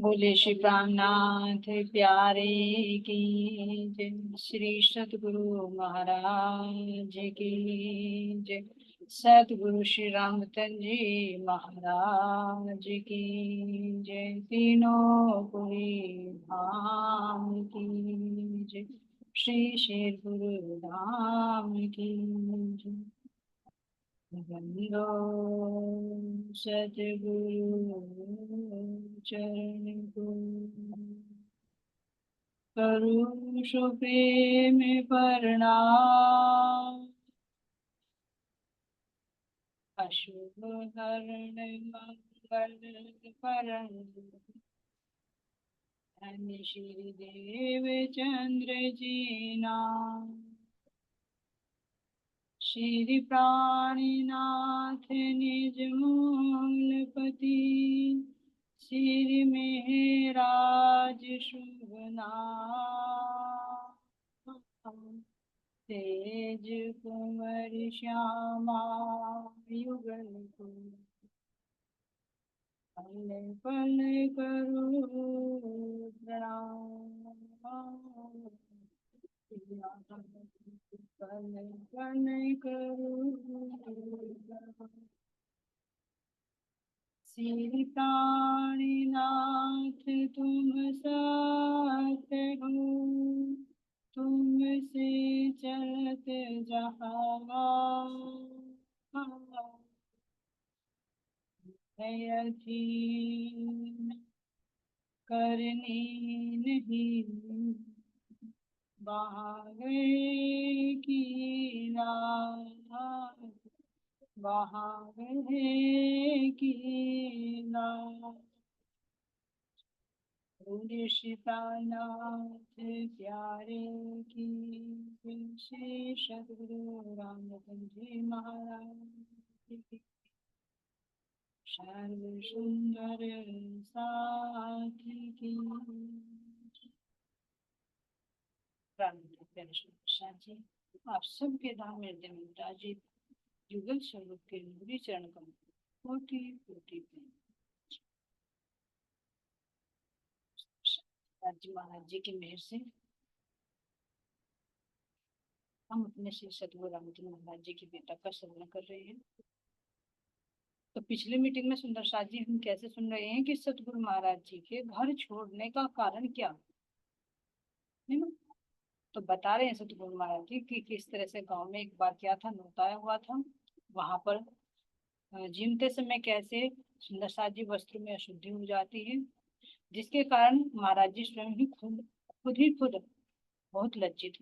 बोले श्री प्राणनाथ प्यारे की जय। श्री सतगुरु महाराज की जय। सतगुरु श्री रामचंद्र जी महाराज की जय। तीनों पुरी धाम की जय। श्री शेर गुरु धाम की जय। वंदो सतगुरु चरण को करूं सुप्रेम प्रणाम। अशुभ हरण मंगल करण धन्य श्री देव चंद्र जी नाम। श्री प्राणीनाथ निज मूलपति श्री मेहराज शुभ नाम। तेज कुंवर श्यामा युगल को पल पल करो प्रणाम। पल पल करो श्री प्राणीनाथ तुम सत्य हो। तुमसे चलत जहाँ अधीन करनी नहीं बागे की नाथ बागे की नाथ। ऋषितानाथ प्यारे की श्री सद्गुरु रामचंद्र जी महाराज की। सर्व सुंदर साथी की। जी आप सबके धाम में देवता जी युगल स्वरूप के नूरी चरण कमल कोटि कोटि जी महाराज जी की मेहर से हम अपने श्री सतगुरु रामचंद्र महाराज जी की बेटा का श्रवण कर रहे हैं। तो पिछले मीटिंग में सुंदर साथ जी हम कैसे सुन रहे हैं कि सतगुरु महाराज जी के घर छोड़ने का कारण क्या है ना। तो बता रहे हैं सतगुरु महाराज जी कि किस तरह से गांव में एक बार क्या था, नोताया हुआ था। वहां पर जीमते समय कैसे सुंदर साथ जी वस्त्र में अशुद्धि हो जाती है, जिसके कारण महाराज जी स्वयं ही खुद बहुत लज्जित।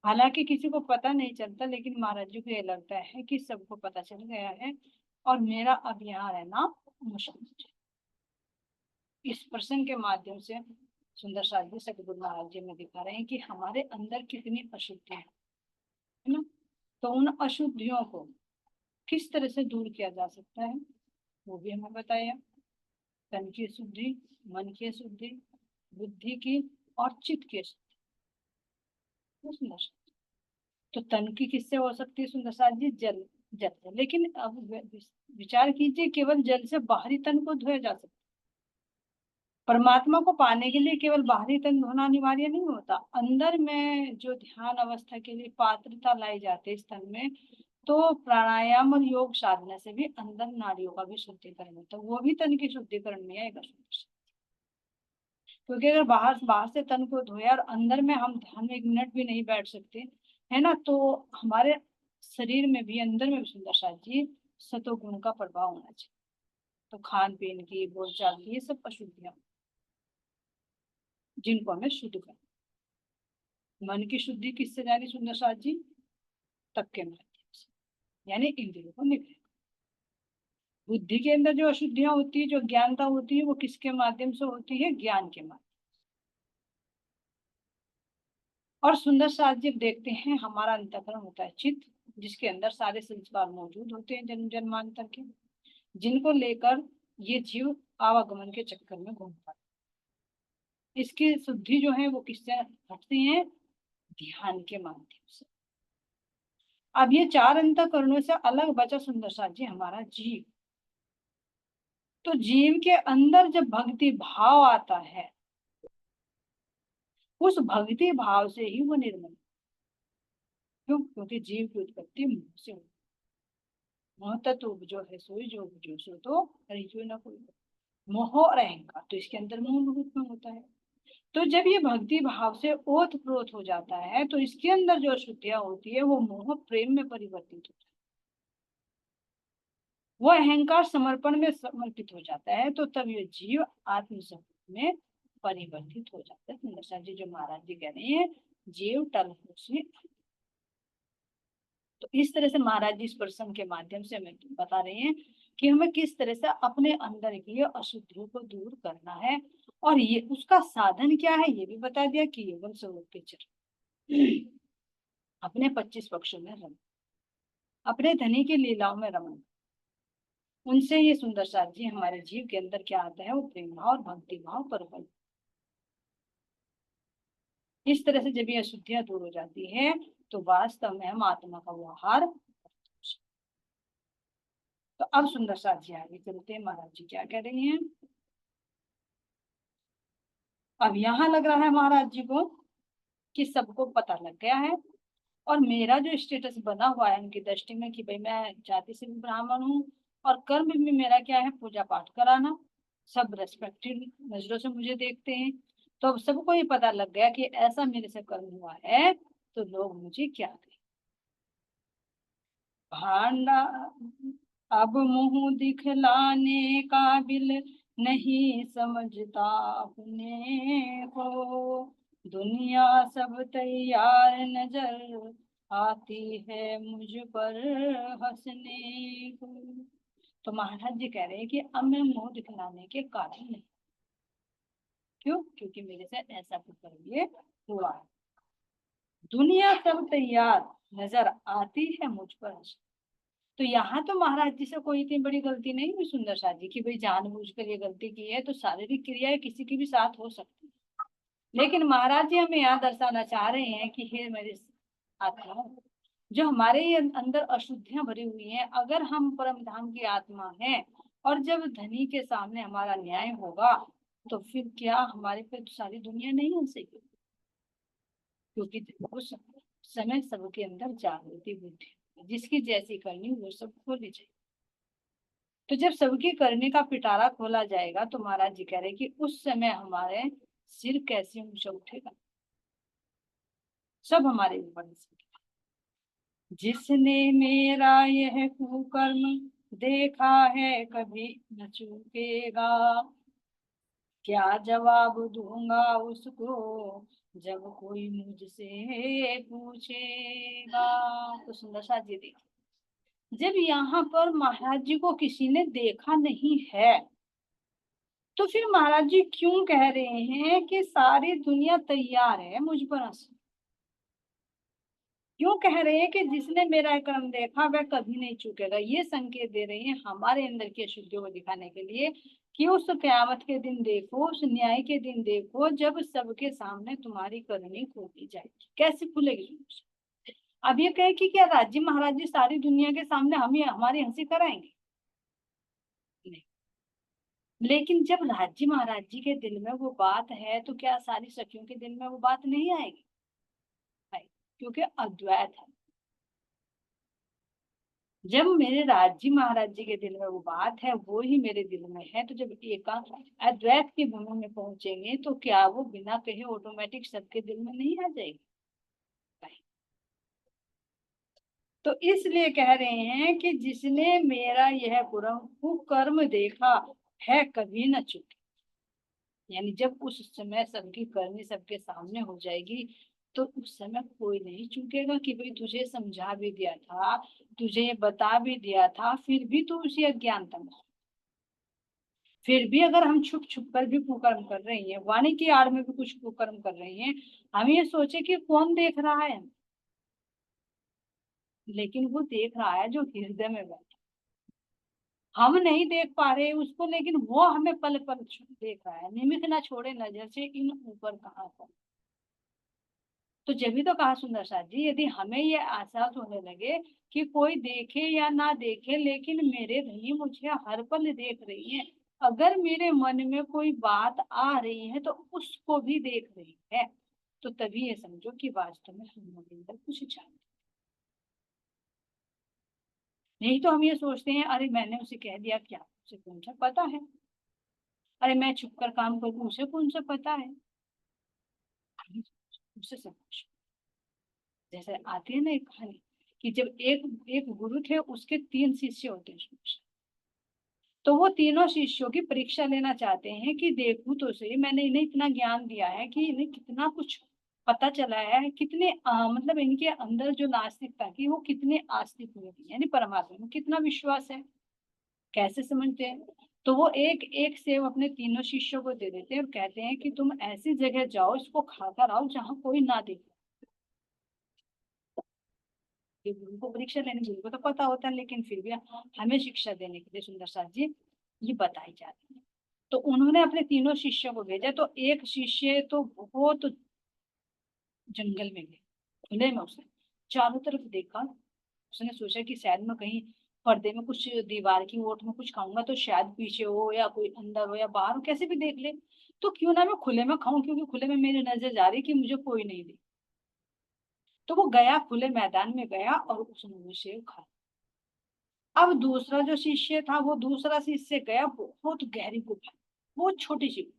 हालांकि किसी को पता नहीं चलता, लेकिन महाराज जी को यह लगता है कि सबको पता चल गया है और मेरा अब यहाँ रहना मुश्किल है। इस प्रसंग के माध्यम से सुंदर साथ जी सतगुरु महाराज जी में दिखा रहे हैं कि हमारे अंदर कितनी अशुद्धियां है ना। तो उन अशुद्धियों को किस तरह से दूर किया जा सकता है वो भी हमें बताया। तन की शुद्धि, मन की शुद्धि, बुद्धि की और चित्त की शुद्धि। सुंदर, तो तन की किससे हो सकती है सुंदर साथ जी? जल से। लेकिन अब विचार कीजिए, केवल जल से बाहरी तन को धोया जा सकता। परमात्मा को पाने के लिए केवल बाहरी तन धोना अनिवार्य नहीं होता। अंदर में जो ध्यान अवस्था के लिए पात्रता लाई जाती है इस तन में, तो प्राणायाम और योग साधना से भी अंदर नाड़ियों का भी शुद्धिकरण होता है। वो भी तन की शुद्धिकरण में आएगा। क्योंकि अगर बाहर से तन को धोया और अंदर में हम ध्यान में 1 मिनट भी नहीं बैठ सकते है ना, तो हमारे शरीर में भी अंदर में भी सुंदर साथ जी सतोगुण का प्रभाव होना चाहिए। तो खान पीन की, बोलचाल की, ये सब अशुद्धियां जिनको हमें शुद्ध करना। मन की शुद्धि किससे जानी सुंदर साथ जी? तप के माध्यम से, यानी इंद्रियों को निग्रह। बुद्धि के अंदर जो अशुद्धियां होती है, जो ज्ञानता होती है, वो किसके माध्यम से होती है? ज्ञान के माध्यम। और सुंदर साथ जी देखते हैं हमारा अंतःकरण होता है चित्त, जिसके अंदर सारे संस्कार मौजूद होते हैं जन्म जन्मांतर के, जिनको लेकर ये जीव आवागमन के चक्कर में घूमता है। इसकी शुद्धि जो है वो किससे घटती है? ध्यान के माध्यम से। अब ये 4 अंतःकरणों से अलग बचा सुंदर साथ जी हमारा जीव। तो जीव के अंदर जब भक्ति भाव आता है, उस भक्ति भाव से ही वो निर्मल। क्यों? क्योंकि जीव की उत्पत्ति मोह से हुई। मोह तत्व जो है सोई जो जो सो तो रहियो न कोई। मोह और अहंकार तो इसके अंदर मूलभूत में होता है। तो जब ये भक्ति भाव से ओत प्रोत हो जाता है तो इसके अंदर जो अशुद्धियां होती है वो मोह प्रेम में परिवर्तित होता है, वो अहंकार समर्पण में समर्पित हो जाता है। तो तब ये जीव आत्म में परिवर्तित हो जाता है। सुंदर जी जो महाराज जी कह रहे हैं जीव टल से। तो इस तरह से महाराज जी इस प्रसंग के माध्यम से हमें बता रहे हैं कि हमें किस तरह से अपने अंदर की अशुद्धियों को दूर करना है, और ये उसका साधन क्या है ये भी बता दिया कि केवल स्वरूप के चरण, अपने 25 पक्षों में रमन, अपने धनी की लीलाओं में रमन। उनसे ये सुंदर साथ जी हमारे जीव के अंदर क्या आता है वो प्रेम भाव और भक्ति भाव परबल। इस तरह से जब ये अशुद्धियां दूर हो जाती है तो वास्तव में हम आत्मा का व्यवहार। तो अब सुंदर साथ जी आगे चलते हैं, महाराज जी क्या कह रही हैं। अब यहाँ लग रहा है महाराज जी को कि सबको पता लग गया है, और मेरा जो स्टेटस बना हुआ है उनकी दृष्टि में कि भाई मैं जाति से भी ब्राह्मण हूँ और कर्म भी मेरा क्या है पूजा पाठ कराना, सब रेस्पेक्टेड नजरों से मुझे देखते हैं। तो अब सबको ये पता लग गया कि ऐसा मेरे से कर्म हुआ है तो लोग मुझे क्या कहें। भांडा अब मुंह दिखलाने काबिल नहीं समझता अपने को, दुनिया सब तैयार नजर आती है मुझ पर हंसने को। तो महाराज जी कह रहे हैं कि अब मैं मुंह दिखलाने के काबिल नहीं। क्यों? क्योंकि मेरे से ऐसा कुछ ये हुआ है। दुनिया सब तैयार नजर आती है मुझ पर हंसने। तो यहाँ तो महाराज जी से कोई इतनी बड़ी गलती नहीं हुई सुंदर सा जी की भाई जानबूझकर ये गलती की है। तो शारीरिक क्रियाएं किसी की भी साथ हो सकती है, लेकिन महाराज जी हमें यहाँ दर्शाना चाह रहे हैं कि हे मेरे आत्मा, जो हमारे अंदर अशुद्धियां भरी हुई हैं, अगर हम परम धाम की आत्मा हैं और जब धनी के सामने हमारा न्याय होगा तो फिर क्या हमारे पे तो सारी दुनिया नहीं हंसेगी? क्योंकि उस समय सबके अंदर जागृति बुद्धि, जिसकी जैसी करनी वो सब खोली जाए। तो जब सबकी करने का पिटारा खोला जाएगा तो महाराज जी कह रहे कि उस समय हमारे सिर कैसे ऊंचा उठेगा, सब हमारे ऊपर। जिसने मेरा यह कुकर्म देखा है कभी न चूकेगा, क्या जवाब दूंगा उसको जब कोई मुझसे पूछेगा। तो सुंदर सा जी देखिए, जब यहाँ पर महाराज जी को किसी ने देखा नहीं है तो फिर महाराज जी क्यों कह रहे हैं कि सारी दुनिया तैयार है मुझ पर हंसने? क्यों कह रहे हैं कि जिसने मेरा कर्म देखा वह कभी नहीं चूकेगा? ये संकेत दे रहे हैं हमारे अंदर की अशुद्धियों को दिखाने के लिए कि उस कयामत के दिन देखो, उस न्याय के दिन देखो, जब सबके सामने तुम्हारी करनी खोली जाएगी, कैसे खुलेगी। अब ये कहे कि क्या राज्य महाराज जी सारी दुनिया के सामने हम हमारी हंसी कराएंगे? नहीं। लेकिन जब राज्य महाराज जी के दिल में वो बात है तो क्या सारी सखियों के दिल में वो बात नहीं आएगी? आएगी, क्योंकि अद्वैत है। जब मेरे राज्य महाराज जी के दिल में वो बात है वो ही मेरे दिल में है, तो जब एक अद्वैत की भूमि में पहुंचेंगे तो क्या वो बिना कहे ऑटोमेटिक सबके दिल में नहीं आ जाएगी? तो इसलिए कह रहे हैं कि जिसने मेरा यह कुकर्म देखा है कभी न चुके। यानी जब उस समय सबकी करनी सबके सामने हो जाएगी तो उस समय कोई नहीं चूकेगा कि भाई तुझे समझा भी दिया था, तुझे बता भी दिया था, फिर भी तू उसी अज्ञानता में। फिर भी अगर हम छुप छुप कर भी कुकर्म कर रही हैं, वाणी की आड़ में भी कुछ कुकर्म कर रही हैं, हम ये सोचे कि कौन देख रहा है, लेकिन वो देख रहा है जो हृदय में बैठा। हम नहीं देख पा रहे उसको, लेकिन वो हमें पल पल देख रहा है, निमित ना छोड़े नजर से इन ऊपर कहाँ पर। तो जब भी तो कहा सुंदर साथ जी, यदि हमें ये एहसास होने लगे कि कोई देखे या ना देखे लेकिन मेरे धनी मुझे हर पल देख रही है, अगर मेरे मन में कोई बात आ रही है तो उसको भी देख रही है, तो तभी ये समझो कि वास्तव में हमारे अंदर कुछ चाहते। नहीं तो हम ये सोचते हैं अरे मैंने उसे कह दिया, क्या उसे कौन सा पता है, अरे मैं छुप कर काम करूं उसे कौन सा पता है। उससे सब कुछ, जैसे आती है ना एक कहानी कि जब एक एक गुरु थे, उसके 3 शिष्य होते हैं। तो वो तीनों शिष्यों की परीक्षा लेना चाहते हैं कि देखूं तो सही, मैंने इन्हें इतना ज्ञान दिया है कि इन्हें कितना कुछ पता चला है, कितने मतलब इनके अंदर जो नास्तिकता की वो कितने आस्तिक हुए हैं, यानी परमात्मा में कितना विश्वास है, कैसे समझते हैं। तो वो एक एक सेव अपने तीनों शिष्यों को दे देते हैं और कहते हैं कि तुम ऐसी जगह जाओ, इसको खाकर आओ जहाँ कोई ना देखे। ये गुरु को परीक्षा लेने, गुरु को तो पता होता है, लेकिन फिर भी हमें शिक्षा देने के लिए सुंदर साथ जी ये बताई जाती है। तो उन्होंने अपने तीनों शिष्यों को भेजा, तो एक शिष्य तो बहुत जंगल में गए, खुले में उसने चारों तरफ देखा। उसने सोचा कि शायद मैं कहीं पर्दे में कुछ, दीवार की ओट में कुछ खाऊंगा तो शायद पीछे हो या कोई अंदर हो या बाहर हो, कैसे भी देख ले, तो क्यों ना मैं खुले में खाऊं, क्योंकि खुले में मेरी नजर जा रही कि मुझे कोई नहीं दे। तो वो गया, खुले मैदान में गया और उसने वो सेब खाया। अब दूसरा जो शिष्य था, वो दूसरा शिष्य गया बहुत गहरी गुफा, बहुत छोटी सी।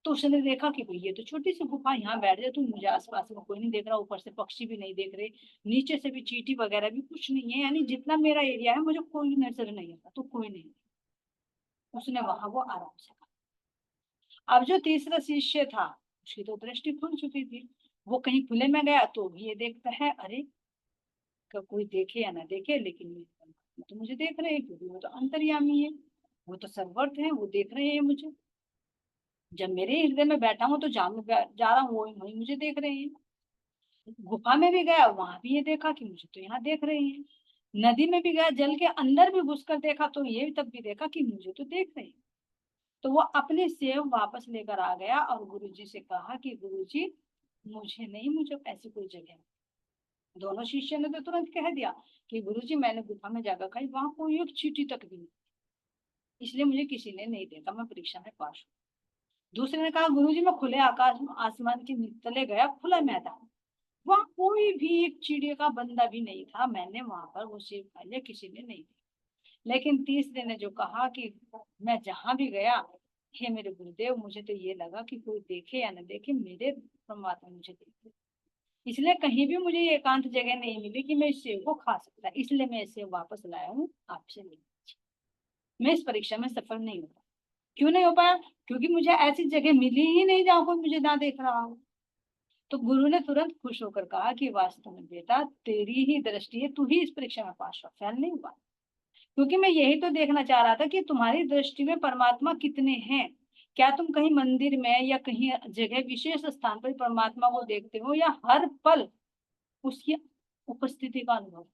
तो उसने देखा कि भाई ये तो छोटी सी गुफा, यहाँ बैठ जाए, तो मुझे आसपास में कोई नहीं देख रहा, ऊपर से पक्षी भी नहीं देख रहे, नीचे से भी चींटी वगैरह भी कुछ नहीं है, यानी जितना मेरा एरिया है मुझे कोई नजर नहीं आता, तो कोई नहीं। उसने वहां वो आराम से कहा। अब जो तीसरा शिष्य था, उसकी तो दृष्टि खुल चुकी थी, वो कहीं खुले में गया तो भी ये देखता है, अरे कोई देखे या ना देखे, लेकिन वो तो मुझे देख रहे हैं, क्योंकि वो तो अंतर्यामी है, वो तो सर्ववर्त है, वो देख रहे हैं मुझे। जब मेरे हृदय में बैठा हूँ तो जहाँ मैं जा रहा हूँ वो वही मुझे देख रहे हैं। गुफा में भी गया, वहां भी ये देखा कि मुझे तो यहाँ देख रहे हैं। नदी में भी गया, जल के अंदर भी घुसकर देखा, तो ये तब भी देखा कि मुझे तो देख रहे हैं। तो वो अपने सेव वापस लेकर आ गया और गुरुजी से कहा कि गुरुजी मुझे नहीं, मुझे ऐसी कोई जगह नहीं। दोनों शिष्य ने तो तुरंत कह दिया कि गुरुजी मैंने गुफा में जाकर खाई, वहां कोई एक चींटी तक भी नहीं, इसलिए मुझे किसी ने नहीं देखा, मैं परीक्षा में पास हूँ। दूसरे ने कहा गुरुजी मैं खुले आकाश आसमान के तले गया, खुला मैदान, वहां कोई भी एक चिड़िया का बंदा भी नहीं था, मैंने वहां पर वो सेब खा लिया, किसी ने नहीं दिया। लेकिन तीसरे ने जो कहा कि मैं जहां भी गया, हे मेरे गुरुदेव, मुझे तो ये लगा कि कोई देखे या न देखे, मेरे परमात्मा मुझे देखे, इसलिए कहीं भी मुझे ये एकांत जगह नहीं मिली कि मैं इस सेब को खा सकता, इसलिए मैं इसे वापस लाया हूँ आपसे नहीं। मैं इस परीक्षा में सफल नहीं हो पाया। क्यों नहीं हो पाया? क्योंकि मुझे ऐसी जगह मिली ही नहीं जहाँ कोई मुझे ना देख रहा हो। तो गुरु ने तुरंत खुश होकर कहा कि वास्तव में बेटा तेरी ही दृष्टि है, तू ही इस परीक्षा में पास हुआ, फेल नहीं हुआ। क्योंकि मैं यही तो देखना चाह रहा था कि तुम्हारी दृष्टि में परमात्मा कितने हैं, क्या तुम कहीं मंदिर में या कहीं जगह विशेष स्थान पर परमात्मा को देखते हो, या हर पल उसकी उपस्थिति का अनुभव।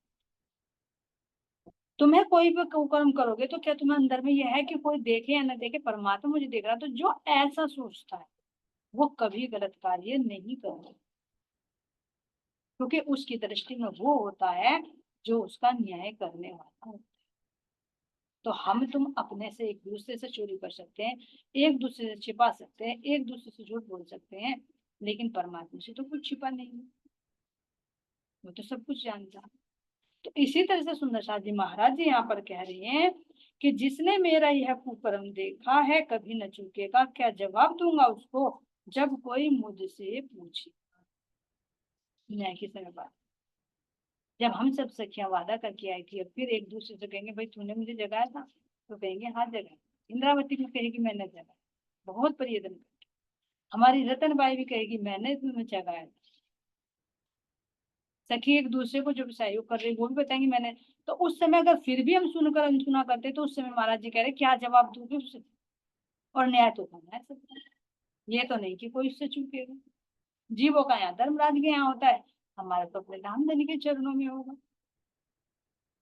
तुम्हें कोई भी कर्म करोगे तो क्या तुम्हें अंदर में यह है कि कोई देखे या न देखे, परमात्मा मुझे देख रहा, तो जो ऐसा सोचता है वो कभी गलत कार्य नहीं करेगा, क्योंकि उसकी दृष्टि में वो होता है जो उसका न्याय करने वाला होता है। तो हम तुम अपने से एक दूसरे से चोरी कर सकते हैं, एक दूसरे से छिपा सकते हैं, एक दूसरे से झूठ बोल सकते हैं, लेकिन परमात्मा से तो कुछ छिपा नहीं है, वो तो सब कुछ जानता है। तो इसी तरह से सुंदर शाह जी महाराज जी यहाँ पर कह रहे हैं कि जिसने मेरा यह कुकर्म देखा है कभी न चूकेगा, क्या जवाब दूंगा उसको जब कोई मुझसे पूछे। न्याय की समय बात, जब हम सब सखियां वादा करके आई थी, अब फिर एक दूसरे से कहेंगे भाई तूने मुझे जगाया था, तो कहेंगे हाँ जगाया। इंद्रावती भी कहेगी मैंने जगाया, बहुत प्रियतम। हमारी रतनबाई भी कहेगी मैंने तुम्हें जगाया। सखी एक दूसरे को जो सहयोग कर रही वो भी बताएंगे मैंने। तो उस समय अगर फिर भी हम सुनकर अनसुना करते तो उस समय महाराज जी कह रहे क्या जवाब दोगे उससे, और न्याय तो करना है सबको, ये तो नहीं कि कोई इससे चूकेगा। जीवों का यहाँ धर्मराज के यहाँ होता है, हमारा तो अपने धामधनी के चरणों में होगा,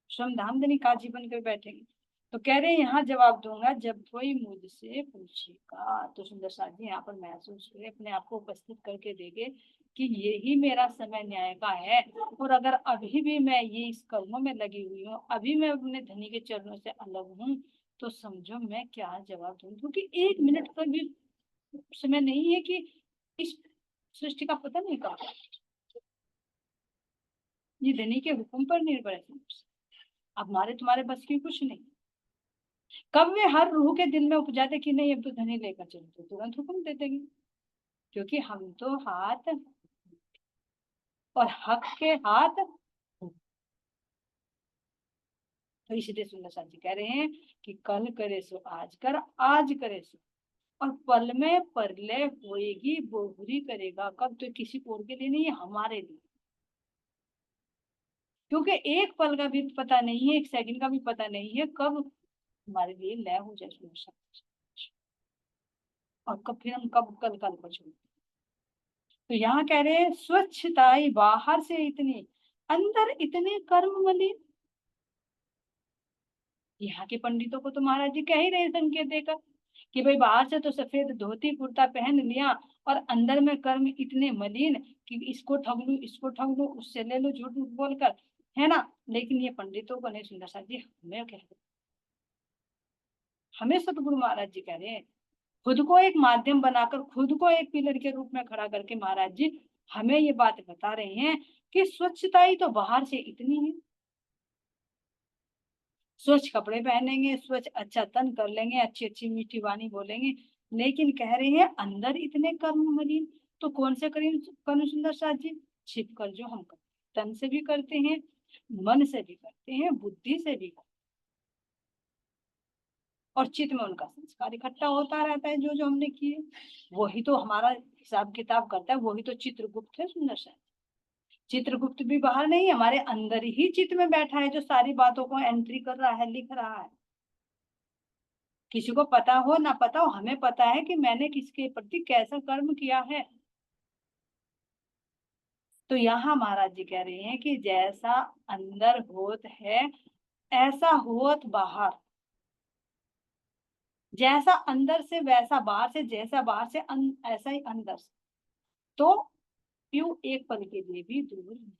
श्रम धामधनी काजी बन कर बैठेंगे। तो कह रहे हैं यहाँ जवाब दूंगा जब कोई मुझसे पूछेगा। तो सुंदर साथ जी यहाँ पर महसूस करे, अपने आप को उपस्थित करके देखे कि यही मेरा समय न्याय का है, और अगर अभी भी मैं ये इस कर्मों में लगी हुई हूँ, अभी मैं अपने धनी के चरणों से अलग हूँ, तो समझो मैं क्या जवाब दूं, क्योंकि 1 मिनट का भी समय नहीं है कि इस सृष्टि का पता नहीं कहा, ये धनी के हुक्म पर निर्भर है। अब हमारे तुम्हारे बस की कुछ नहीं। कब वे हर रूह के दिल में उपजाते कि नहीं अब तो धनी लेकर चलो, तो तुरंत हुक्म दे देंगे, क्योंकि हम तो हाथ और हक के हाथ। तो इसलिए सुंदर साथ जी कह रहे हैं कि कल करे सो आज कर, आज करे सो, और पल में परलय होएगी बोहरी करेगा कब, तो किसी और के लिए नहीं है, हमारे लिए। क्योंकि एक पल का भी पता नहीं है, एक सेकंड का भी पता नहीं है कब हमारे लिए लय हो जाए सुंदर साथ, और कब फिर हम कब कल को छोड़। तो यहाँ कह रहे हैं स्वच्छताई बाहर से इतनी, अंदर इतने कर्म मलिन। यहाँ के पंडितों को तो महाराज जी कह ही रहे संकेत देकर कि भाई बाहर से तो सफेद धोती कुर्ता पहन लिया और अंदर में कर्म इतने मलिन कि इसको ठग लू, इसको ठग लू, उससे ले लो झूठ मूठ बोलकर, है ना। लेकिन ये पंडितों को नहीं, सुंदर साथ जी हमें कह रहे, हमें सतगुरु महाराज जी कह रहे हैं, खुद को एक माध्यम बनाकर, खुद को एक पिलर के रूप में खड़ा करके महाराज जी हमें ये बात बता रहे हैं कि स्वच्छता ही तो बाहर से इतनी है। स्वच्छ कपड़े पहनेंगे, स्वच्छ अच्छा तन कर लेंगे, अच्छी अच्छी मीठी वाणी बोलेंगे, लेकिन कह रहे हैं अंदर इतने कर्म मलिन। तो कौन से कर्म, कर्म सुंदर साथ जी, छिप कर जो हम करते, तन से भी करते हैं, मन से भी करते हैं, बुद्धि से भी करते, और चित्त में उनका संस्कार इकट्ठा होता रहता है, जो जो हमने किए वही तो हमारा हिसाब किताब करता है, वही तो चित्रगुप्त है सुंदर साथ। चित्रगुप्त भी बाहर नहीं, हमारे अंदर ही चित्त में बैठा है, जो सारी बातों को एंट्री कर रहा है, लिख रहा है। किसी को पता हो ना पता हो, हमें पता है कि मैंने किसके प्रति कैसा कर्म किया है। तो यहाँ महाराज जी कह रहे हैं कि जैसा अंदर होत है ऐसा होत बाहर, जैसा अंदर से वैसा बाहर से, जैसा बाहर से ऐसा ही अंदर से। तो क्यों एक पल के लिए भी दूर नहीं।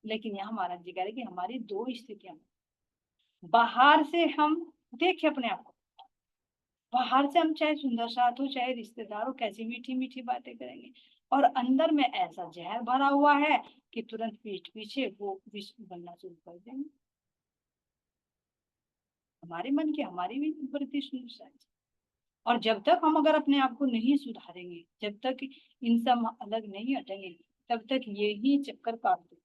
लेकिन यहाँ महाराज जी कह रहे हैं कि हमारी दो स्थितियां, बाहर से हम देखिए अपने आप को, बाहर से हम चाहे सुंदर साथ हो चाहे रिश्तेदार हो, कैसी मीठी मीठी बातें करेंगे, और अंदर में ऐसा जहर भरा हुआ है कि तुरंत पीठ पीछे वो विष बनना शुरू कर देंगे, हमारे मन की हमारी भी प्रति सुंदर साथ। और जब तक हम अगर अपने आप को नहीं सुधारेंगे, जब तक इनसे हम अलग नहीं हटेंगे, तब तक यही चक्कर काटते।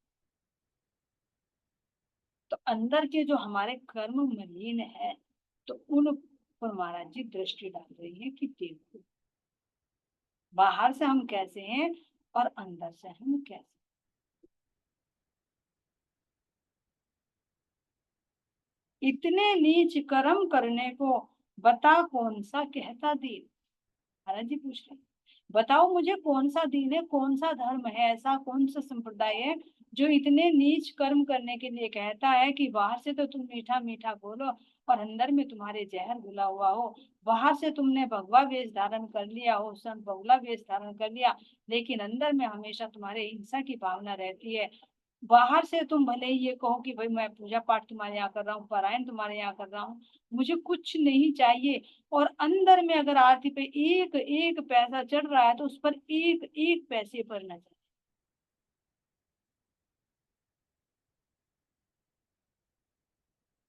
तो अंदर के जो हमारे कर्म मलिन है, तो उन पर महाराज जी दृष्टि डाल रही है कि देखो बाहर से हम कैसे हैं और अंदर से हम कैसे। इतने नीच कर्म करने को बता कौन सा कहता दीन। महाराज जी पूछ रहे, बताओ मुझे कौन सा दीन है, कौन सा धर्म है, ऐसा कौन सा संप्रदाय है जो इतने नीच कर्म करने के लिए कहता है कि बाहर से तो तुम मीठा मीठा बोलो और अंदर में तुम्हारे जहर घुला हुआ हो। बाहर से तुमने भगवा वेश धारण कर लिया हो, संत बहुला वेश धारण कर लिया, लेकिन अंदर में हमेशा तुम्हारे हिंसा की भावना रहती है। बाहर से तुम भले ही ये कहो कि भाई मैं पूजा पाठ तुम्हारे यहाँ कर रहा हूँ, पारायण तुम्हारे यहाँ कर रहा हूँ, मुझे कुछ नहीं चाहिए, और अंदर में अगर आरती पे एक एक पैसा चढ़ रहा है तो उस पर एक एक पैसे पर नजर।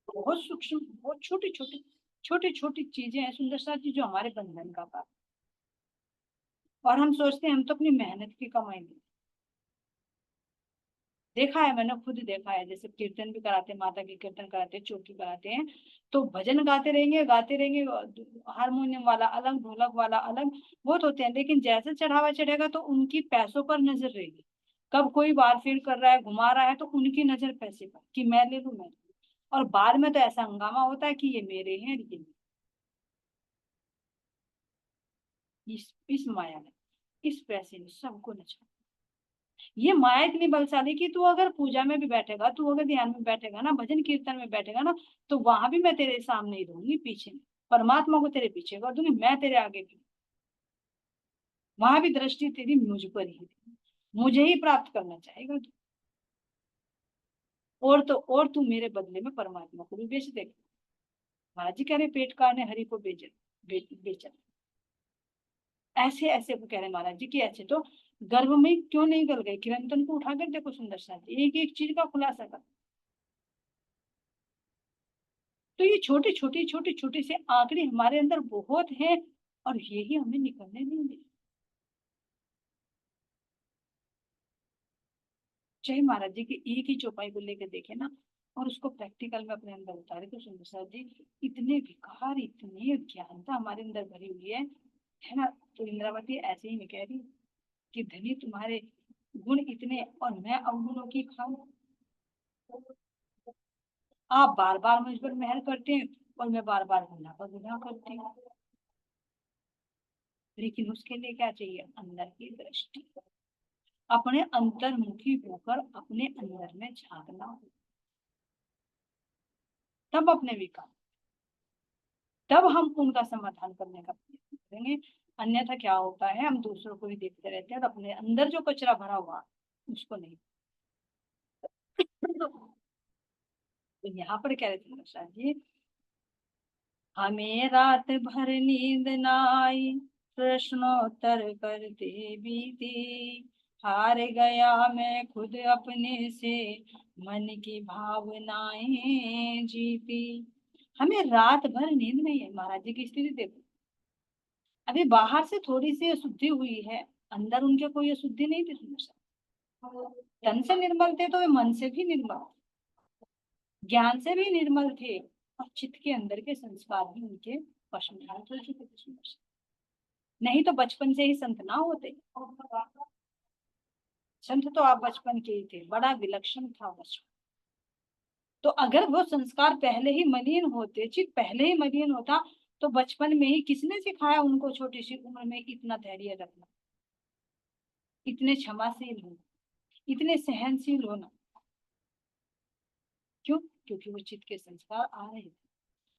बहुत सूक्ष्म, बहुत छोटी छोटी छोटी छोटी चीजें हैं सुंदर सा जी, जो हमारे बंधन का कारण। और हम सोचते हैं हम तो अपनी मेहनत की कमाई में, देखा है मैंने खुद देखा है, जैसे कीर्तन भी कराते हैं, माता की कीर्तन कराते हैं, चौकी कराते हैं, तो भजन गाते रहेंगे, हारमोनियम वाला अलग, ढोलक वाला अलग, बहुत होते हैं, लेकिन जैसे चढ़ावा चढ़ेगा तो उनकी पैसों पर नजर रहेगी। कब कोई बार फील कर रहा है, घुमा रहा है, तो उनकी नजर पैसे पर कि मैं ले लूं, मैं ले लूं। और बाद में तो ऐसा हंगामा होता है कि ये मेरे हैं, ये इस माया ने, इस पैसे ने सबको नचा। ये माया इतनी बलशाली कि तू अगर पूजा में भी बैठेगा, तू अगर ध्यान में बैठेगा ना, भजन कीर्तन में बैठेगा ना, तो वहां भी मैं तेरे सामने ही रहूंगी, पीछे नहीं। परमात्मा को तेरे पीछे कर दूंगी, मैं तेरे आगे भी। वहां भी दृष्टि तेरी मुझ पर ही, मुझे ही प्राप्त करना चाहेगा तू। और तू मेरे बदले में परमात्मा को भी बेच दे। महाराज जी कह रहे पेट काटने हरि को बेचा। ऐसे ऐसे वो कह रहे महाराज जी कि ऐसे तो गर्भ में क्यों नहीं गल गए, किरंतन को उठाकर देखो सुंदर सा एक एक चीज का खुलासा कर। तो ये छोटे छोटे से आंकड़े हमारे अंदर बहुत है और यही हमें निकलने नहीं दे। चाहे महाराज जी की एक ही चौपाई को लेकर देखे ना और उसको प्रैक्टिकल में अपने अंदर उतारे तो सुंदर सा जी इतने विकार इतनी अज्ञानता हमारे अंदर भरी हुई है ना। तो इंद्रावती ऐसे ही मैं कह रही कि धनी तुम्हारे गुण इतने और मैं अवगुणों की खाऊं। आप बार बार मुझ पर मेहर करते हैं और मैं बार बार गुनाह पर गुनाह करती हूँ। लेकिन उसके लिए क्या चाहिए, अंदर की दृष्टि, अपने अंतर्मुखी होकर अपने अंदर में झांकना, तब अपने विकार, तब हम उनका समाधान करने का प्रयत्न करेंगे। अन्यथा क्या होता है, हम दूसरों को ही देखते रहते हैं और अपने अंदर जो कचरा भरा हुआ उसको नहीं। तो यहाँ पर कह रहे थे प्रसाद जी, हमें रात भर नींद न आई, प्रश्नोत्तर करते बीती, हार गया मैं खुद अपने से, मन की भावनाएं जीती। हमें रात भर नींद नहीं है। महाराज जी की स्थिति देखो, अभी बाहर से थोड़ी सी अशुद्धि हुई है, अंदर उनके कोई अशुद्धि नहीं थी सुंदर सा। तन से निर्मल थे तो वे मन से भी निर्मल, ज्ञान से भी निर्मल थे और चित्त के अंदर के संस्कार भी उनके वशमूल हो चुके थे सुंदर सा। नहीं तो बचपन से ही संत ना होते। संत तो आप बचपन के ही थे, बड़ा विलक्षण था बचपन। तो अगर वो संस्कार पहले ही मलिन होते, चित्त पहले ही मलिन होता, तो बचपन में ही किसने सिखाया उनको छोटी सी उम्र में इतना धैर्य रखना, इतने क्षमाशील होना, इतने सहनशील होना? क्यों? क्योंकि वो चित्त के संस्कार आ रहे थे,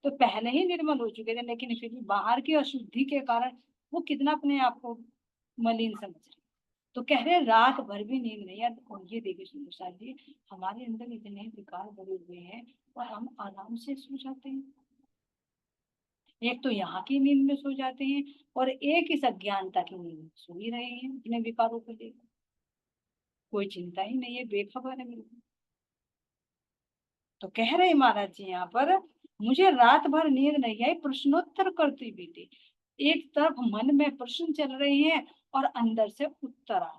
तो पहले ही निर्मल हो चुके थे, लेकिन फिर भी बाहर की अशुद्धि के कारण वो कितना अपने आप को मलिन समझ रहे। तो कह रहे रात भर भी नींद नहीं आती। और ये देखिए सुंदर साहब जी, हमारे अंदर इतने विकार भरे हुए हैं और हम आराम से सो जाते हैं। एक तो यहाँ की नींद में सो जाते हैं और एक इस अज्ञानता की नींद में सो ही रहे हैं अपने विकारों को लेकर। कोई चिंता ही नहीं है, बेखबर है बिल्कुल। तो कह रहे महाराज जी यहाँ पर, मुझे रात भर नींद नहीं आई, प्रश्नोत्तर करती भी थी। एक तरफ मन में प्रश्न चल रहे हैं और अंदर से उत्तर आ,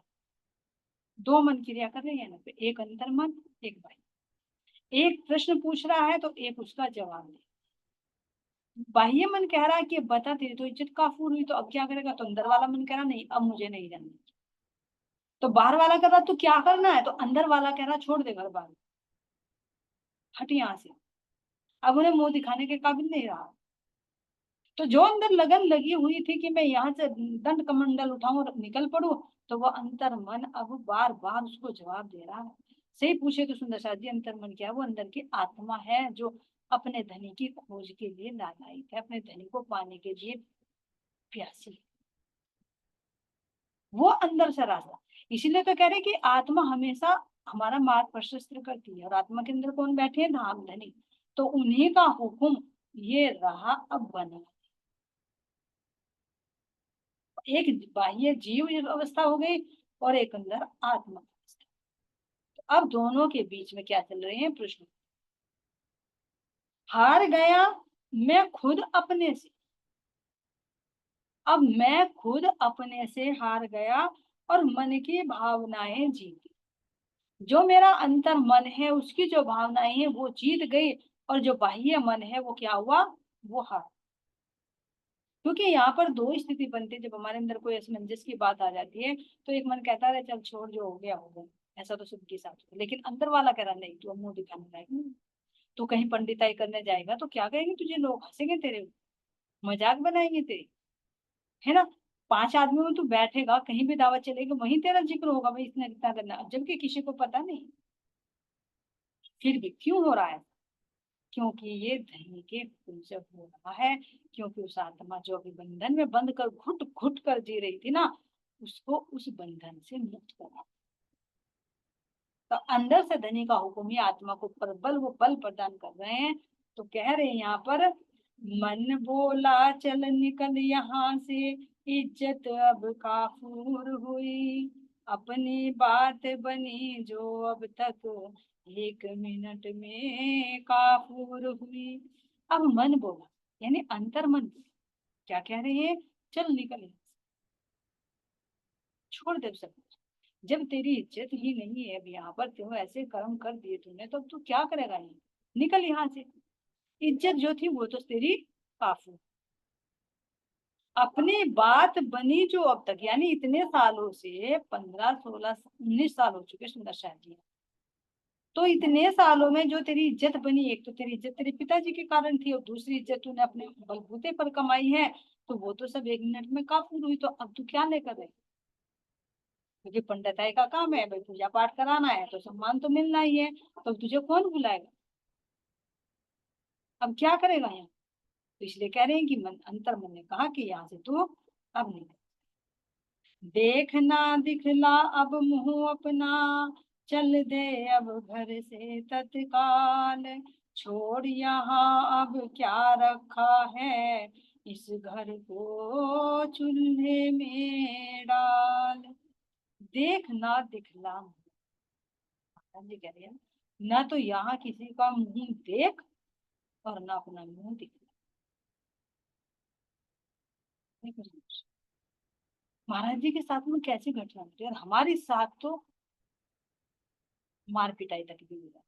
दो मन क्रिया कर रही है ना, एक अंतर मन एक बाह्य। एक प्रश्न पूछ रहा है तो एक उसका जवाब दे। बाह्य मन कह रहा है कि बता तेरी तो इज्जत काफूर हुई, तो अब क्या करेगा? तो अंदर वाला मन कह रहा नहीं, अब मुझे नहीं जानना। तो बाहर वाला कह रहा तू क्या करना है, तो अंदर वाला कह रहा छोड़ दे घर बार, हट यहाँ से। अब उन्हें मुंह दिखाने के काबिल नहीं रहा। तो जो अंदर लगन लगी हुई थी कि मैं यहाँ से दंड कमंडल उठाऊं और निकल पड़ू, तो वो अंतर मन अब बार बार उसको जवाब दे रहा है। सही पूछे तो सुंदर साथ जी, अंतर मन क्या है? वो अंदर की आत्मा है जो अपने धनी की खोज के लिए लालायित है, अपने धनी को पाने के लिए प्यासी, वो अंदर से रास्ता। इसीलिए तो कह रहे कि आत्मा हमेशा हमारा मार्ग प्रशस्त करती है। और आत्मा के अंदर कौन बैठे हैं? धाम धनी। तो उन्हीं का हुक्म ये रहा अब बना। एक बाह्य जीव अवस्था हो गई और एक अंदर आत्मा अवस्था। तो अब दोनों के बीच में क्या चल रहे हैं प्रश्न? हार गया मैं खुद अपने से। अब मैं खुद अपने से हार गया और मन की भावनाएं जीती। जो मेरा अंतर मन है उसकी जो भावनाएं हैं वो जीत गई, और जो बाह्य मन है वो क्या हुआ? वो हार। क्योंकि यहाँ पर दो स्थिति बनती है, जब हमारे अंदर कोई असमंजस की बात आ जाती है तो एक मन कहता है चल छोड़, जो हो गया हो गया, ऐसा तो सबके साथ होता है। लेकिन अंदर वाला कह रहा नहीं, तू मुंह दिखाने लायक नहीं, तू कहीं पंडिताई करने जाएगा तो क्या कहेंगे तुझे लोग? हंसेंगे तेरे, मजाक बनाएंगे तेरे, है ना। पांच आदमियों में तू बैठेगा, कहीं भी दावत चलेगी, वहीं तेरा जिक्र होगा भाई इसने इतना करना, जबकि किसी को पता नहीं। फिर भी क्यों हो रहा है? क्योंकि ये धनी के खून से हो रहा है। क्योंकि उस आत्मा जो अभी बंधन में बंद कर घुट घुट कर जी रही थी ना, उसको उस बंधन से मुक्त करा। तो अंदर से धनी का हुक्म ही आत्मा को प्रबल वो बल प्रदान कर रहे हैं। तो कह रहे हैं यहाँ पर, मन बोला चल निकल यहाँ से, इज्जत अब काफूर हुई, अपनी बात बनी जो अब तक 1 मिनट में काफूर हुई। अब मन बोला यानी अंतर मन क्या कह रहे हैं, चल निकल यहाँ से, छोड़ दे सब कुछ। जब तेरी इज्जत ही नहीं है अब यहाँ पर, क्यों ऐसे कर्म कर दिए तूने, तो अब तू क्या करेगा यहाँ, निकल यहाँ से। इज्जत जो थी वो तो तेरी काफू, अपनी बात बनी जो अब तक, यानी इतने सालों से 15 16 19 साल हो चुके सुंदर शाह जी। तो इतने सालों में जो तेरी इज्जत बनी, एक तो तेरी इज्जत तेरे पिताजी के कारण थी और दूसरी इज्जत तूने अपने बलबूते पर कमाई है, तो वो तो सब 1 मिनट में काफूर हुई। तो अब तू क्या लेकर रहे, क्योंकि पंडिताई का काम है भाई, पूजा पाठ कराना है तो सम्मान तो मिलना ही है, तो तुझे कौन बुलाएगा, अब क्या करेगा यहाँ। तो इसलिए कह रहे हैं कि मन, अंतर मन ने कहा कि यहाँ से तू अब नहीं, देखना दिखला अब मुंह अपना, चल दे अब घर से तत्काल, छोड़ यहाँ अब क्या रखा है, इस घर को चूल्हे में डाल। देखना दिखला, महाराज जी कह रहे हैं, ना तो यहाँ किसी का मुंह देख और ना अपना मुंह दिखला। महाराज जी के साथ में कैसी घटना होती है, और हमारे साथ तो मार पिटाई तक भी हुआ,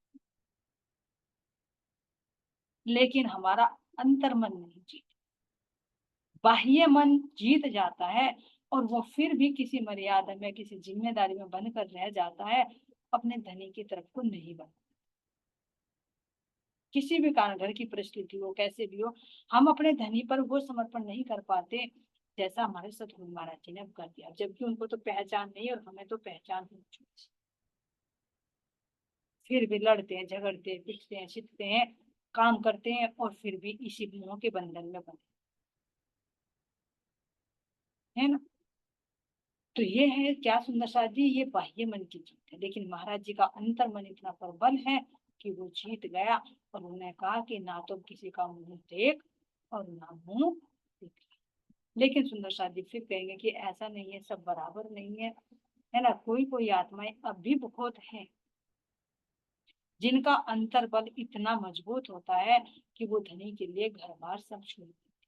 लेकिन हमारा अंतर्मन नहीं जीत, बाह्य मन जीत जाता है, और वो फिर भी किसी मर्यादा में किसी जिम्मेदारी में बनकर रह जाता है, अपने धनी की तरफ को नहीं बढ़, किसी भी कारण घर की परिस्थिति हो कैसे भी हो, हम अपने धनी पर वो समर्पण नहीं कर पाते जैसा हमारे सतगुरु महाराज जी ने अब कर दिया, जबकि उनको तो पहचान नहीं और हमें तो पहचान हो चुकी, फिर भी लड़ते हैं झगड़ते हैं पिटते हैं छिटते हैं, काम करते हैं और फिर भी इसी मोह के बंधन में बंधे, है ना। तो ये है क्या सुंदर साथ जी, ये बाह्य मन की जीत है, लेकिन महाराज जी का अंतर मन इतना प्रबल है कि वो जीत गया, और उन्होंने कहा कि ना तो किसी का मुंह देख और ना मुंह दिख। लेकिन सुंदर साथ जी फिर कहेंगे कि ऐसा नहीं है, सब बराबर नहीं है ना, कोई कोई आत्माएं अब भी बहुत है जिनका अंतर बल इतना मजबूत होता है कि वो धनी के लिए घर बार सब छोड़ देते।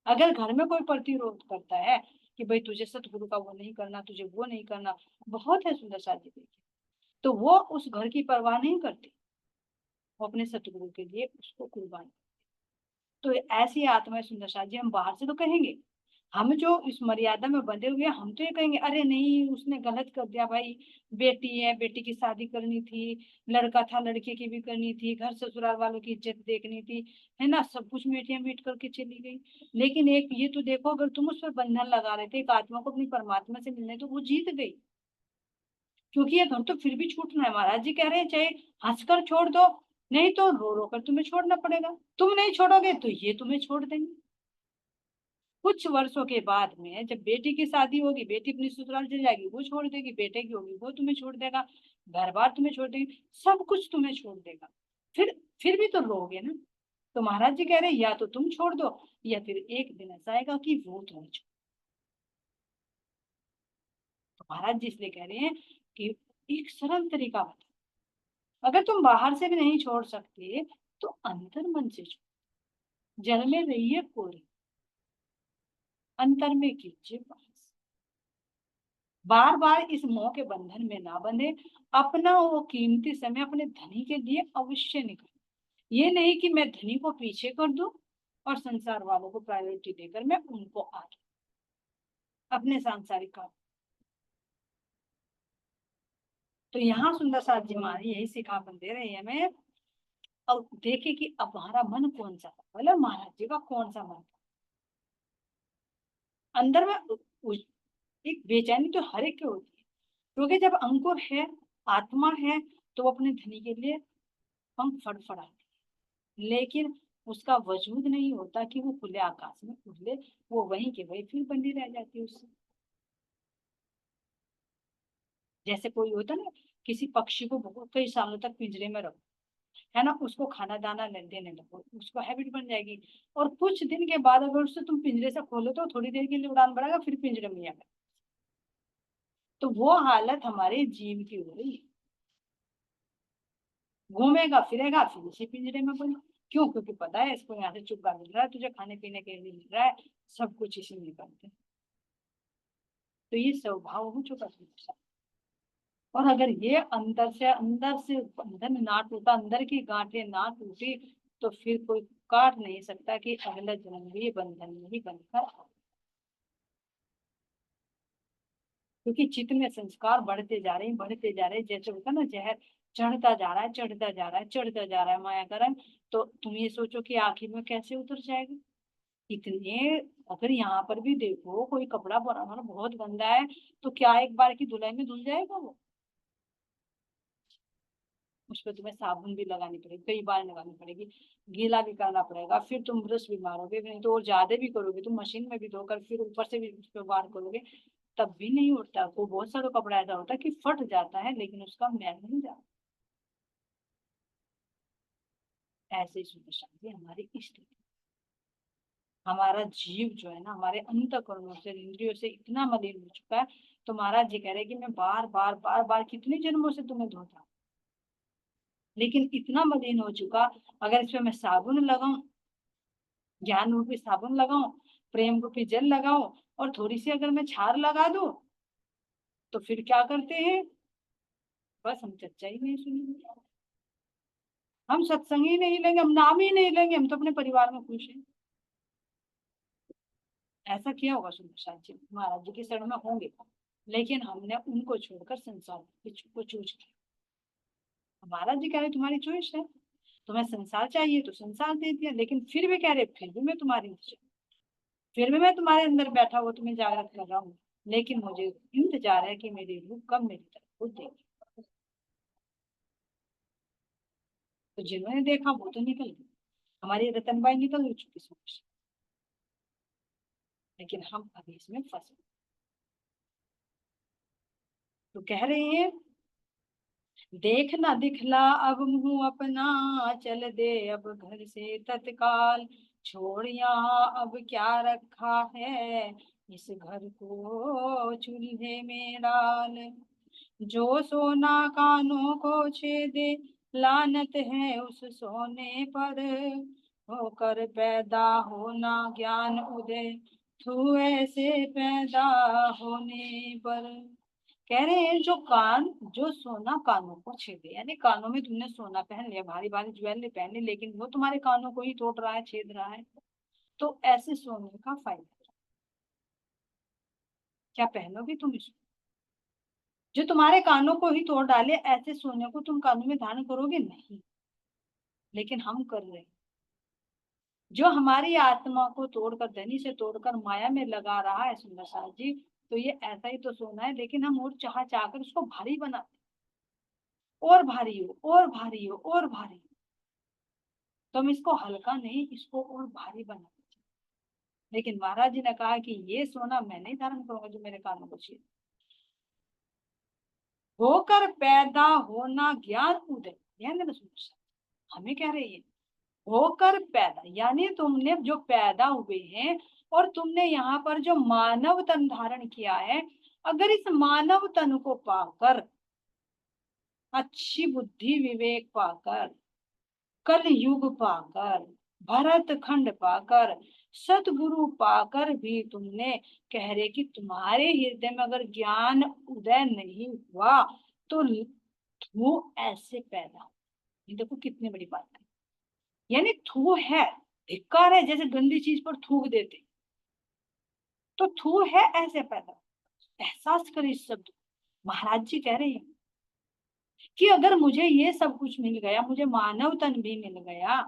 अगर घर में कोई प्रतिरोध करता है कि भाई तुझे सतगुरु का वो नहीं करना, तुझे वो नहीं करना, बहुत है सुंदर साथ जी देखिए, तो वो उस घर की परवाह नहीं करती, वो अपने सतगुरु के लिए उसको कुर्बान। तो ऐसी आत्मा है सुंदर साथ जी, हम बाहर से तो कहेंगे, हम जो इस मर्यादा में बंधे हुए हैं हम तो ये कहेंगे अरे नहीं उसने गलत कर दिया भाई, बेटी है बेटी की शादी करनी थी, लड़का था लड़के की भी करनी थी, घर ससुराल वालों की इज्जत देखनी थी, है ना, सब कुछ मीठिया मीट करके चली गई। लेकिन एक ये तो देखो, अगर तुम उस पर बंधन लगा रहे थे एक आत्मा को अपनी परमात्मा से मिलने, तो वो जीत गई, क्योंकि ये घर तो फिर भी छूटना है। महाराज जी कह रहे हैं चाहे हंसकर छोड़ दो, नहीं तो रो रो कर तुम्हें छोड़ना पड़ेगा, तुम नहीं छोड़ोगे तो ये तुम्हें छोड़ देंगे। कुछ वर्षों के बाद में जब बेटी की शादी होगी, बेटी अपनी ससुराल चली जाएगी, वो छोड़ देगी, बेटे की होगी वो तुम्हें छोड़ देगा, घर बार तुम्हें छोड़ देगी, सब कुछ तुम्हें छोड़ देगा, फिर भी तो रहोगे ना। तो महाराज जी कह रहे हैं या तो तुम छोड़ दो, या फिर एक दिन ऐसा आएगा कि वो तुम्हें छोड़। तो महाराज जी इसलिए कह रहे हैं कि एक सरल तरीका बता, अगर तुम बाहर से भी नहीं छोड़ सकते तो अंतर मन से छोड़, जल में रहिए कोरी, अंतर में कीजिए वास, बार बार इस मोह के बंधन में ना बंधे, अपना वो कीमती समय अपने धनी के लिए अवश्य निकाले। ये नहीं कि मैं धनी को पीछे कर दूं और संसार वालों को प्रायोरिटी देकर मैं उनको आगे अपने सांसारिक काम। तो यहाँ सुंदर साथ जी हमारी यही सिखावन दे रहे हैं हमें। अब देखे कि अब हमारा मन कौन सा था, बोले महाराज जी का कौन सा मन था अंदर में, एक बेचैनी तो हर एक की होती है, क्योंकि जब अंकुर है आत्मा है तो वो अपने धनी के लिए पंख फड़फड़ाती है, लेकिन उसका वजूद नहीं होता कि वो खुले आकाश में उड़ ले, वो वहीं के वहीं फिर बंधी रह जाती है उससे। जैसे कोई होता ना किसी पक्षी को बहुत कई सालों तक पिंजरे में रखो, है ना, उसको खाना दाना देने लगो, उसको हैबिट बन जाएगी। और कुछ दिन के बाद अगर उससे तुम पिंजरे से खोलो तो थोड़ी देर के लिए उड़ान भरेगा, फिर पिंजरे में आएगा। तो वो हालत हमारे जीव की हो रही है। घूमेगा फिरेगा फिर इसी पिंजरे में बंद। क्यों? क्योंकि पता है इसको यहाँ से चुपका मिल रहा है, तुझे खाने पीने के लिए मिल रहा है, सब कुछ इसी में करते हैं। तो ये स्वभाव हो चुका है। और अगर ये अंदर से बंधन ना टूटा, अंदर की गांठें ना टूटी, तो फिर कोई काट नहीं सकता कि अगला जन्म भी बंधन में ही बनकर आए। क्योंकि चित्त में संस्कार बढ़ते जा रहे हैं, बढ़ते जा रहे हैं, जैसे होता है ना जहर, चढ़ता जा रहा है, चढ़ता जा रहा है, चढ़ता जा रहा है माया का रंग। तो तुम ये सोचो कि आखिर में कैसे उतर जाएगा इतने। अगर यहाँ पर भी देखो कोई कपड़ा हमारा बहुत गंदा है, तो क्या एक बार की धुलाई में धुल जाएगा वो? उस पर तुम्हें साबुन भी लगानी पड़ेगी, कई बार लगानी पड़ेगी, गीला भी करना पड़ेगा, फिर तुम ब्रश भी मारोगे, नहीं तो और ज्यादा भी करोगे, तुम मशीन में भी धोकर फिर ऊपर से भी उस पर बार करोगे, तब भी नहीं उठता। वो बहुत सारा कपड़ा ऐसा होता है कि फट जाता है लेकिन उसका मैल नहीं जाता। ऐसे ही सुंदर शांति हमारी स्थिति, हमारा जीव जो है ना हमारे अंतःकरणों से, इंद्रियों से इतना मलिन हो चुका है। तो महाराज जी कह रहे हैं कि मैं बार बार बार बार कितने जन्मों से तुम्हें धोता हूं, लेकिन इतना मलिन हो चुका, अगर इसमें मैं साबुन लगाऊं, ज्ञान रूपी साबुन लगाऊं, प्रेम रूपी जल लगाऊं, और थोड़ी सी अगर मैं छार लगा दूं, तो फिर क्या करते हैं? बस हम चर्चा ही नहीं सुनेंगे, हम सत्संग ही नहीं लेंगे, हम नाम ही नहीं लेंगे, हम तो अपने परिवार में खुश हैं। ऐसा किया होगा सुंदर साथ जी, महाराज जी के शरण में होंगे, लेकिन हमने उनको छोड़कर संसार को चूज किया। महाराज जी कह रहे तुम्हारी चॉइस है, तुम्हें संसार चाहिए तो संसार दे दिया, लेकिन फिर भी कह रहे फिर भी मैं तुम्हारी, फिर भी मैं तुम्हारे अंदर बैठा हुआ तुम्हें जागृत कर रहा हूँ, लेकिन मुझे इंतजार है कि मेरी रूह कब मेरी तरफ देगी। तो जिन्होंने देखा वो तो निकल गए, हमारी रतनबाई निकल चुकी सोच, लेकिन हम अभी इसमें फंसे। तो कह रहे हैं देखना दिखला अब मुंह अपना, चल दे अब घर से तत्काल, छोड़ यहाँ अब क्या रखा है, इस घर को चूल्हे में डाल, जो सोना कानों को छेदे, लानत है उस सोने पर, होकर पैदा होना ज्ञान उदय, तू ऐसे पैदा होने पर। कह रहे हैं जो सोना कानों को छेदे, यानी कानों में तुमने सोना पहन लिया, भारी भारी ज्वेलरी पहन ली, लेकिन वो तुम्हारे कानों को ही तोड़ रहा है, छेद रहा है, तो ऐसे सोने का फायदा क्या? पहनोगे तुम इसको? जो तुम्हारे कानों को ही तोड़ डाले, ऐसे सोने को तुम कानों में धारण करोगे नहीं? लेकिन हम कर रहे हैं, जो हमारी आत्मा को तोड़कर, धनी से तोड़कर माया में लगा रहा है सुंदर साथ जी, तो ये ऐसा ही तो सोना है, लेकिन हम और चाह चाह कर उसको भारी बनाते, और भारी हो और भारी हो और भारी हो। तो हम इसको हल्का नहीं, इसको और भारी बनाते। लेकिन महाराज जी ने कहा कि ये सोना मैं नहीं धारण करूंगा जो मेरे कानों को छीन। होकर पैदा होना ज्ञान उदय, ध्यान देना सुंदर साथ, हमें कह रही है होकर पैदा, यानी तुमने जो पैदा हुए हैं, और तुमने यहाँ पर जो मानव तन धारण किया है, अगर इस मानव तन को पाकर, अच्छी बुद्धि विवेक पाकर, कल युग पाकर, भरत खंड पाकर, सतगुरु पाकर भी तुमने, कह रहे कि तुम्हारे हृदय में अगर ज्ञान उदय नहीं हुआ, तो वो ऐसे पैदा, ये देखो कितनी बड़ी बात है। यानी थू है, धिक्कार है, जैसे गंदी चीज पर थूक देते, तो थू है ऐसे पैदा। एहसास करें इस शब्द, महाराज जी कह रहे हैं कि अगर मुझे ये सब कुछ मिल गया, मुझे मानव तन भी मिल गया,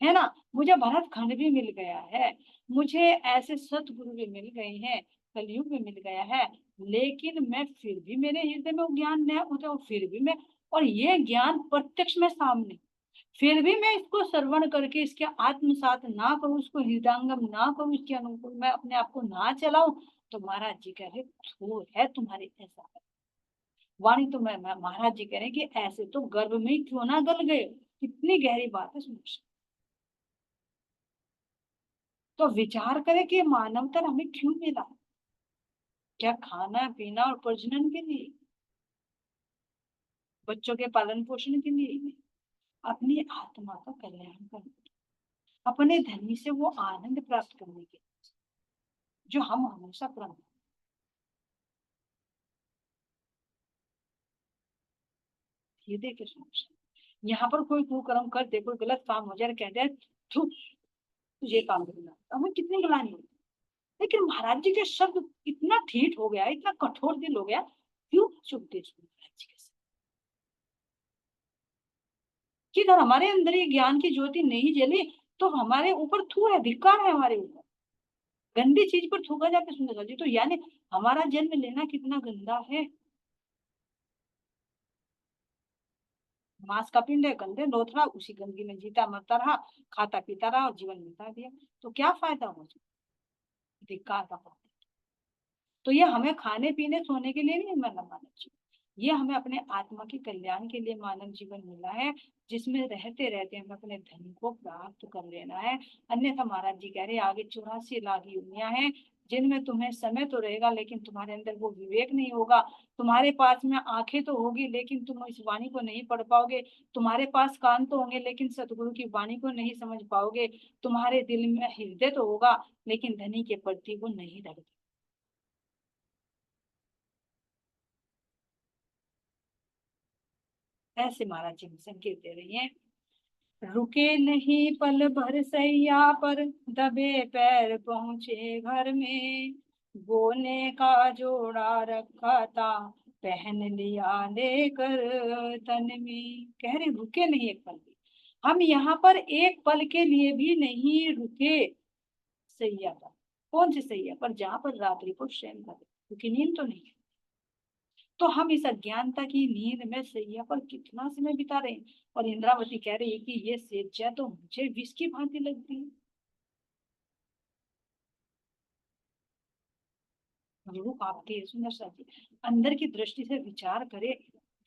है ना, मुझे भरत खंड भी मिल गया है, मुझे ऐसे सतगुरु भी मिल गए हैं, कलयुग भी मिल गया है, लेकिन मैं फिर भी, मेरे हृदय में वो ज्ञान नहीं होता, फिर भी मैं, और ये ज्ञान प्रत्यक्ष में सामने, फिर भी मैं इसको श्रवण करके इसके आत्मसात ना करूं, उसको हृदयंगम ना करूं, इसके अनुकूल मैं अपने आप को ना चलाऊं, तो महाराज जी कह रहे वो है तुम्हारे ऐसा है। वाणी तो मैं महाराज जी कह रहे हैं कि ऐसे तो गर्भ में ही क्यों ना गल गए। कितनी गहरी बात है सुंदर। तो विचार करें कि मानवता हमें क्यों मिला। क्या खाना पीना और प्रजनन के लिए, बच्चों के पालन पोषण के लिए, अपनी आत्मा का कल्याण करने, अपने धनी से वो आनंद प्राप्त करने के जो हम हमेशा प्राप्त। ये देखे सुनो, यहाँ पर कोई कुकर्म कर दे, कोई गलत काम हो जाए, कहते हैं "थू, तुझे काम करना", हमें कितनी गलानी होती। लेकिन महाराज जी के शब्द इतना ठीठ हो गया, इतना कठोर दिल हो गया, क्यों सुखदेव महाराज जी के। कि अगर हमारे अंदर ये ज्ञान की ज्योति नहीं जली तो हमारे ऊपर थू है, धिक्कार है हमारे ऊपर। गंदी चीज पर थूका जाके सुंदर जी, तो यानी हमारा जन्म लेना कितना गंदा है। मांस का पिंड है, गंदे लोथड़ा, उसी गंदगी में जीता मरता रहा, खाता पीता रहा और जीवन बिता दिया, तो क्या फायदा हो। धिक्कार का फल। तो ये हमें खाने पीने सोने के लिए नहीं मरना मानव जीवन, ये हमें अपने आत्मा के कल्याण के लिए मानव जीवन मिला है, जिसमें रहते रहते हमें अपने धन को प्राप्त कर लेना है। अन्यथा महाराज जी कह रहे आगे 84 लाख योनियां हैं, जिनमें तुम्हें समय तो रहेगा लेकिन तुम्हारे अंदर वो विवेक नहीं होगा। तुम्हारे पास में आंखें तो होगी लेकिन तुम इस वाणी को नहीं पढ़ पाओगे। तुम्हारे पास कान तो होंगे लेकिन सतगुरु की वाणी को नहीं समझ पाओगे। तुम्हारे दिल में हृदय तो होगा लेकिन धनी के प्रति वो नहीं रखते। ऐसे महाराज जी संकेत दे रही हैं। रुके नहीं पल भर सैया पर, दबे पैर पहुंचे घर में, बोने का जोड़ा रखा था, पहन लिया लेकर तन में। कह रहे रुके नहीं एक पल भी, हम यहाँ पर एक पल के लिए भी नहीं रुके सैया पर। कौन सी सैया पर, जहाँ पर रात्रि को शयन करे, क्योंकि नींद तो नहीं है। तो हम इस अज्ञानता की नींद में सैया पर कितना समय बिता रहे हैं। और इंद्रावती कह रही है कि ये सेज्या तो मुझे विष की भांति लगती है। रूप आपके सुंदर सा जी, अंदर की दृष्टि से विचार करे,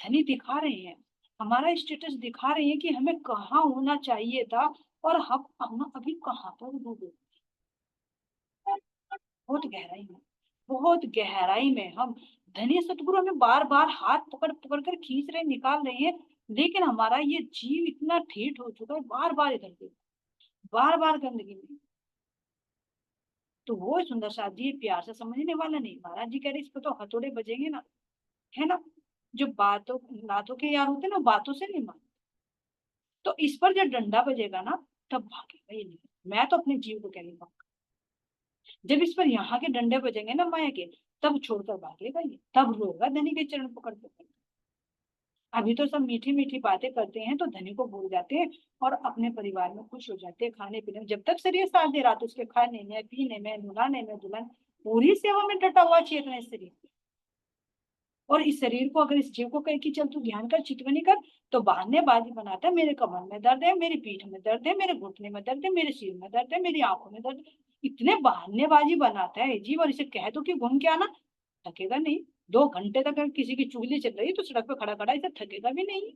धनी दिखा रहे हैं, हमारा स्टेटस दिखा रहे हैं कि हमें कहाँ होना चाहिए था और हम अभी कहाँ पर डूबे। बहुत गहराई में, बहुत गहराई में हम, धनी सतगुरु हमें बार बार हाथ पकड़ पकड़ कर खींच रहे, निकाल रहे हैं, लेकिन हमारा ये जीव इतना ठीठ हो चुका है, बार बार इधर से बार बार गंदगी में। तो वो सुंदर साथ जी प्यार से समझने वाला नहीं, महाराज जी कह रहे इस पे तो हथौड़े बजेंगे ना, है ना। जो बातों बातों के यार होते हैं ना, बातों से नहीं मानते। तो इस पर जब डंडा बजेगा ना, तब भागेगा ये नहीं। मैं तो अपने जीव को कह रही हूँ, जब इस पर यहाँ के डंडे बजेंगे ना माया के, तब छोड़कर भागेगा ये, तब रोएगा धनी के चरण पकड़ के। अभी तो सब मीठी मीठी बातें करते हैं तो धनी को भूल जाते हैं और अपने परिवार में खुश हो जाते हैं, खाने पीने में। जब तक शरीर साथ दे रहा तो उसके खाने में, पीने में, नुलाने में, दुल्हन पूरी सेवा में डटा हुआ चेतना इस शरीर। और इस शरीर को अगर इस जीव को कहे कि चल तू ध्यान कर, चितवनी कर, तो बहानेबाजी बनाता है, मेरे कमर में दर्द है, मेरी पीठ में दर्द है, मेरे घुटने में दर्द है, मेरे सिर में दर्द है, मेरी आंखों में दर्द है। इतने बहानेबाजी बनाता है जीव, और इसे कह दो कि घूम के आना, थकेगा नहीं। 2 घंटे तक अगर किसी की चुगली चल रही है तो सड़क पे खड़ा खड़ा इसे थकेगा भी नहीं।